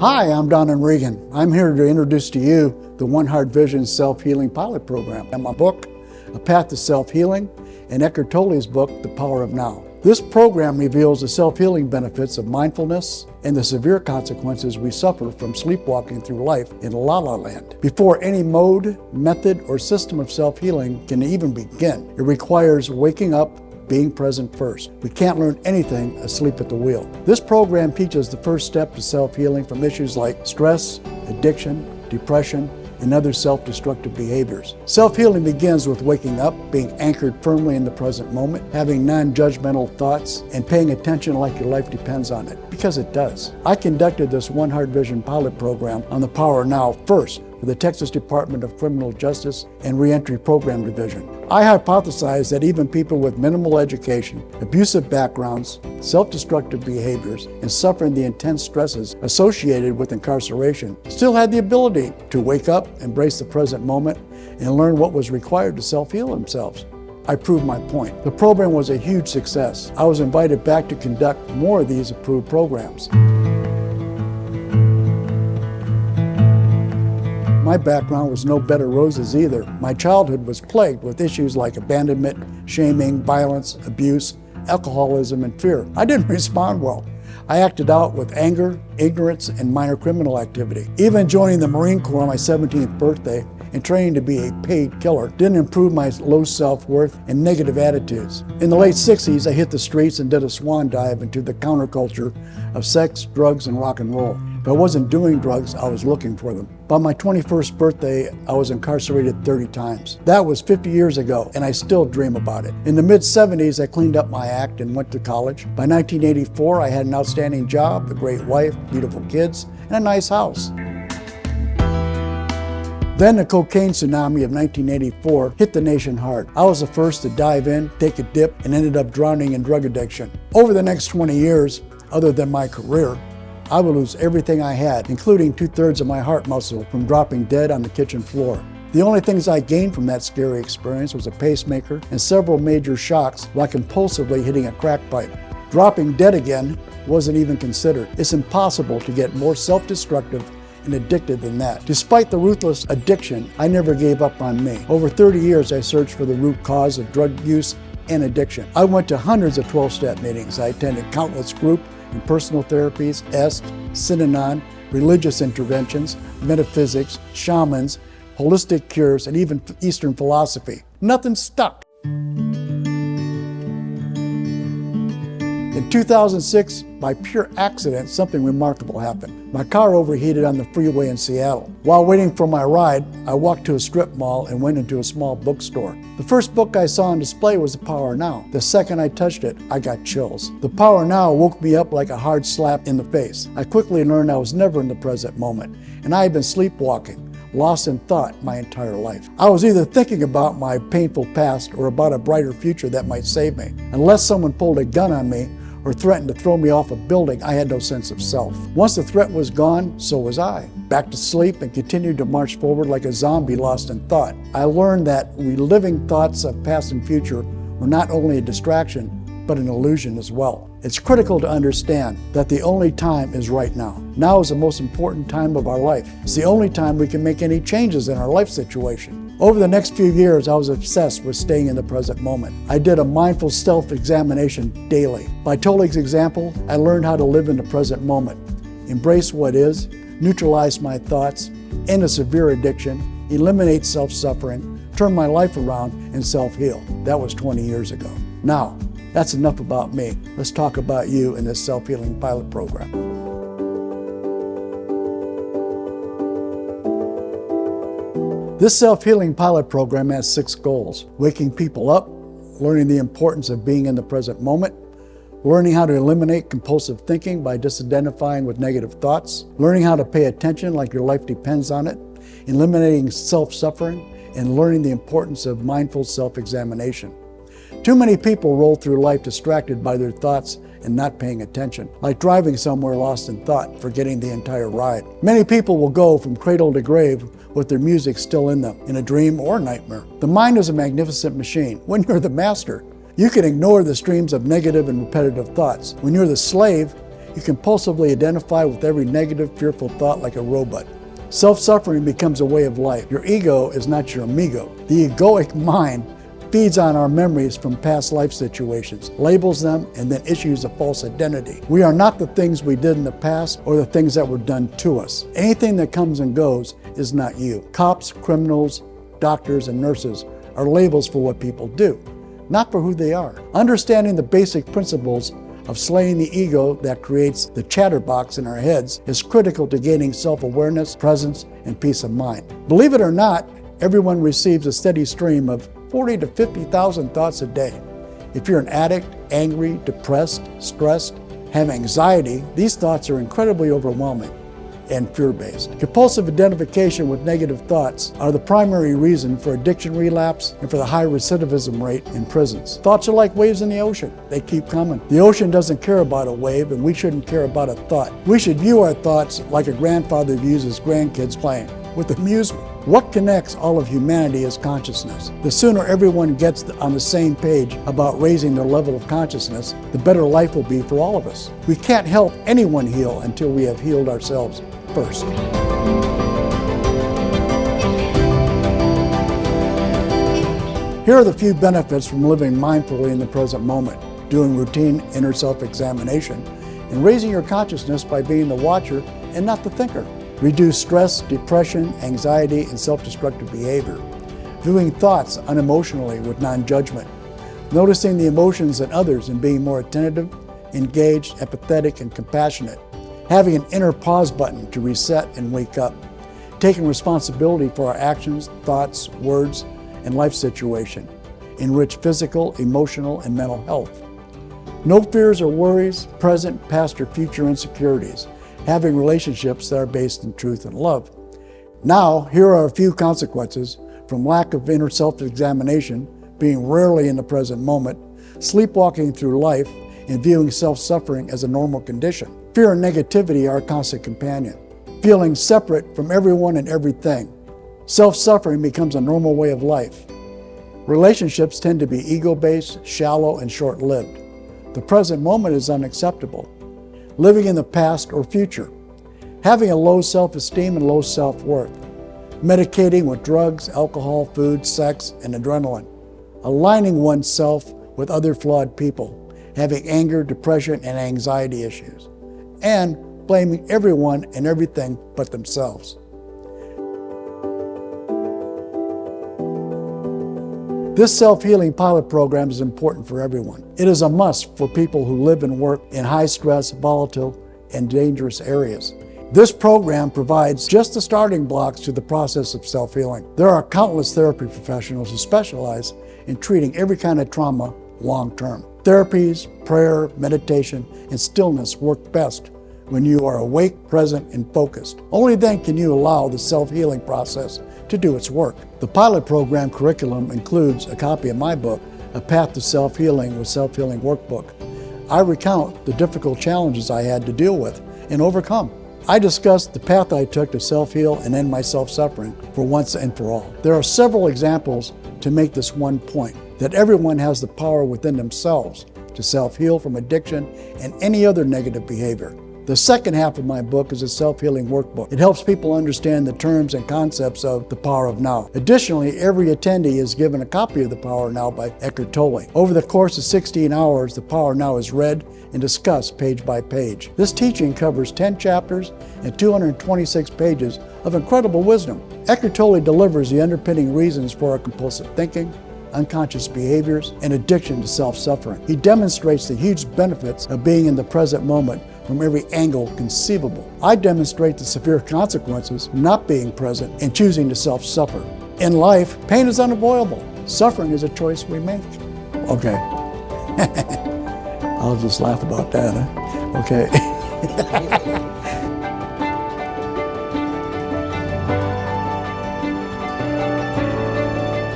Hi, I'm Donon Regan. I'm here to introduce to you the One Heart Vision Self-Healing Pilot Program and my book, A Path to Self-Healing, and Eckhart Tolle's book, The Power of Now. This program reveals the self-healing benefits of mindfulness and the severe consequences we suffer from sleepwalking through life in la la land. Before any mode, method, or system of self-healing can even begin, it requires waking up, being present first. We can't learn anything asleep at the wheel. This program teaches the first step to self-healing from issues like stress, addiction, depression, and other self-destructive behaviors. Self-healing begins with waking up, being anchored firmly in the present moment, having non-judgmental thoughts, and paying attention like your life depends on it, because it does. I conducted this One Heart Vision pilot program on the Power Now first for the Texas Department of Criminal Justice and Reentry Program Division. I hypothesized that even people with minimal education, abusive backgrounds, self-destructive behaviors, and suffering the intense stresses associated with incarceration still had the ability to wake up, embrace the present moment, and learn what was required to self-heal themselves. I proved my point. The program was a huge success. I was invited back to conduct more of these approved programs. My background was no bed of roses either. My childhood was plagued with issues like abandonment, shaming, violence, abuse, alcoholism, and fear. I didn't respond well. I acted out with anger, ignorance, and minor criminal activity. Even joining the Marine Corps on my 17th birthday and training to be a paid killer didn't improve my low self-worth and negative attitudes. In the late 60s, I hit the streets and did a swan dive into the counterculture of sex, drugs, and rock and roll. If I wasn't doing drugs, I was looking for them. By my 21st birthday, I was incarcerated 30 times. That was 50 years ago, and I still dream about it. In the mid-70s, I cleaned up my act and went to college. By 1984, I had an outstanding job, a great wife, beautiful kids, and a nice house. Then the cocaine tsunami of 1984 hit the nation hard. I was the first to dive in, take a dip, and ended up drowning in drug addiction. Over the next 20 years, other than my career, I would lose everything I had, including 2/3 of my heart muscle from dropping dead on the kitchen floor. The only things I gained from that scary experience was a pacemaker and several major shocks while compulsively hitting a crack pipe. Dropping dead again wasn't even considered. It's impossible to get more self-destructive and addicted than that. Despite the ruthless addiction, I never gave up on me. Over 30 years, I searched for the root cause of drug use and addiction. I went to hundreds of 12-step meetings. I attended countless group and personal therapies, EST, Synanon, religious interventions, metaphysics, shamans, holistic cures, and even Eastern philosophy. Nothing stuck. In 2006, by pure accident, something remarkable happened. My car overheated on the freeway in Seattle. While waiting for my ride, I walked to a strip mall and went into a small bookstore. The first book I saw on display was The Power Now. The second I touched it, I got chills. The Power Now woke me up like a hard slap in the face. I quickly learned I was never in the present moment, and I had been sleepwalking, lost in thought my entire life. I was either thinking about my painful past or about a brighter future that might save me. Unless someone pulled a gun on me or threatened to throw me off a building, I had no sense of self. Once the threat was gone, so was I. Back to sleep and continued to march forward like a zombie lost in thought. I learned that reliving thoughts of past and future were not only a distraction, but an illusion as well. It's critical to understand that the only time is right now. Now is the most important time of our life. It's the only time we can make any changes in our life situation. Over the next few years, I was obsessed with staying in the present moment. I did a mindful self-examination daily. By Tolle's example, I learned how to live in the present moment, embrace what is, neutralize my thoughts, end a severe addiction, eliminate self-suffering, turn my life around, and self-heal. That was 20 years ago. Now, that's enough about me. Let's talk about you in this self-healing pilot program. This self-healing pilot program has 6 goals: waking people up, learning the importance of being in the present moment, learning how to eliminate compulsive thinking by disidentifying with negative thoughts, learning how to pay attention like your life depends on it, eliminating self-suffering, and learning the importance of mindful self-examination. Too many people roll through life distracted by their thoughts and not paying attention, like driving somewhere lost in thought, forgetting the entire ride. Many people will go from cradle to grave with their music still in them, in a dream or nightmare. The mind is a magnificent machine. When you're the master, you can ignore the streams of negative and repetitive thoughts. When you're the slave, You compulsively identify with every negative, fearful thought like a robot. Self-suffering becomes a way of life. Your ego is not your amigo. The egoic mind feeds on our memories from past life situations, labels them, and then issues a false identity. We are not the things we did in the past or the things that were done to us. Anything that comes and goes is not you. Cops, criminals, doctors, and nurses are labels for what people do, not for who they are. Understanding the basic principles of slaying the ego that creates the chatterbox in our heads is critical to gaining self-awareness, presence, and peace of mind. Believe it or not, everyone receives a steady stream of 40 to 50,000 thoughts a day. If you're an addict, angry, depressed, stressed, have anxiety, these thoughts are incredibly overwhelming and fear-based. Compulsive identification with negative thoughts are the primary reason for addiction relapse and for the high recidivism rate in prisons. Thoughts are like waves in the ocean. They keep coming. The ocean doesn't care about a wave, and we shouldn't care about a thought. We should view our thoughts like a grandfather views his grandkids playing, with amusement. What connects all of humanity is consciousness. The sooner everyone gets on the same page about raising their level of consciousness, the better life will be for all of us. We can't help anyone heal until we have healed ourselves first. Here are the few benefits from living mindfully in the present moment, doing routine inner self-examination, and raising your consciousness by being the watcher and not the thinker. Reduce stress, depression, anxiety, and self-destructive behavior. Viewing thoughts unemotionally with non-judgment. Noticing the emotions in others and being more attentive, engaged, empathetic, and compassionate. Having an inner pause button to reset and wake up. Taking responsibility for our actions, thoughts, words, and life situation. Enrich physical, emotional, and mental health. No fears or worries, present, past, or future insecurities. Having relationships that are based in truth and love. Now, here are a few consequences from lack of inner self-examination, being rarely in the present moment, sleepwalking through life, and viewing self-suffering as a normal condition. Fear and negativity are a constant companion. Feeling separate from everyone and everything. Self-suffering becomes a normal way of life. Relationships tend to be ego-based, shallow, and short-lived. The present moment is unacceptable. Living in the past or future, having a low self-esteem and low self-worth, medicating with drugs, alcohol, food, sex, and adrenaline, aligning oneself with other flawed people, having anger, depression, and anxiety issues, and blaming everyone and everything but themselves. This self-healing pilot program is important for everyone. It is a must for people who live and work in high-stress, volatile, and dangerous areas. This program provides just the starting blocks to the process of self-healing. There are countless therapy professionals who specialize in treating every kind of trauma long-term. Therapies, prayer, meditation, and stillness work best when you are awake, present, and focused. Only then can you allow the self-healing process to do its work. The pilot program curriculum includes a copy of my book, A Path to Self-Healing with Self-Healing Workbook. I recount the difficult challenges I had to deal with and overcome. I discuss the path I took to self-heal and end my self-suffering for once and for all. There are several examples to make this one point, that everyone has the power within themselves to self-heal from addiction and any other negative behavior. The second half of my book is a self-healing workbook. It helps people understand the terms and concepts of the power of now. Additionally, every attendee is given a copy of The Power of Now by Eckhart Tolle. Over the course of 16 hours, The Power of Now is read and discussed page by page. This teaching covers 10 chapters and 226 pages of incredible wisdom. Eckhart Tolle delivers the underpinning reasons for our compulsive thinking, unconscious behaviors, and addiction to self-suffering. He demonstrates the huge benefits of being in the present moment from every angle conceivable. I demonstrate the severe consequences of not being present and choosing to self-suffer. In life, pain is unavoidable. Suffering is a choice we make. Okay. I'll just laugh about that, huh? Okay.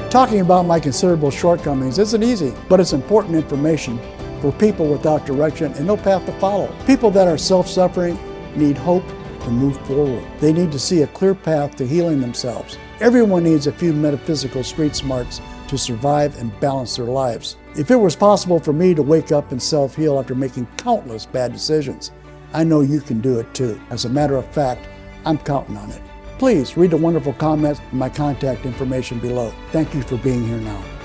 Talking about my considerable shortcomings isn't easy, but it's important information for people without direction and no path to follow. People that are self-suffering need hope to move forward. They need to see a clear path to healing themselves. Everyone needs a few metaphysical street smarts to survive and balance their lives. If it was possible for me to wake up and self-heal after making countless bad decisions, I know you can do it too. As a matter of fact, I'm counting on it. Please read the wonderful comments and my contact information below. Thank you for being here now.